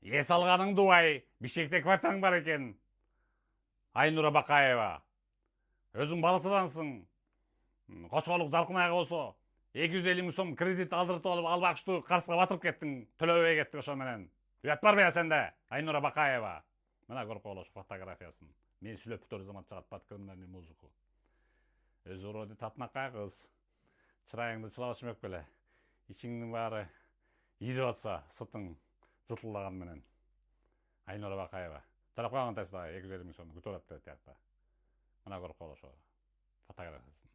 Ес алғаның дуай, Бишкекте квартираң бар екен. Айнура Бакаева. Өзің балысыдансың. Кошкоолук жаркын аяга болсо 250 миң сом кредит алдыртып алып албакчылык карызга батырып кеттиң, төлөбөй кеттиң ошо менен. Уят бар бе сенде? Айнура Бакаева. Мына көрүп коелуш фотографиясын. Мен сүйлөп бүтөр замат чыгат под криминальный музыку. Өзү вроде татынакай кыз. Чырайыңды чылап өчмөк беле. Ичиңдин баары ийип атса, сыртың жытылдаган менен. Айнура Бакаева. Төлөп калган тесла 250 миң сом күтүп атты тиякта. Мына көрүп коелуш фотографиясын.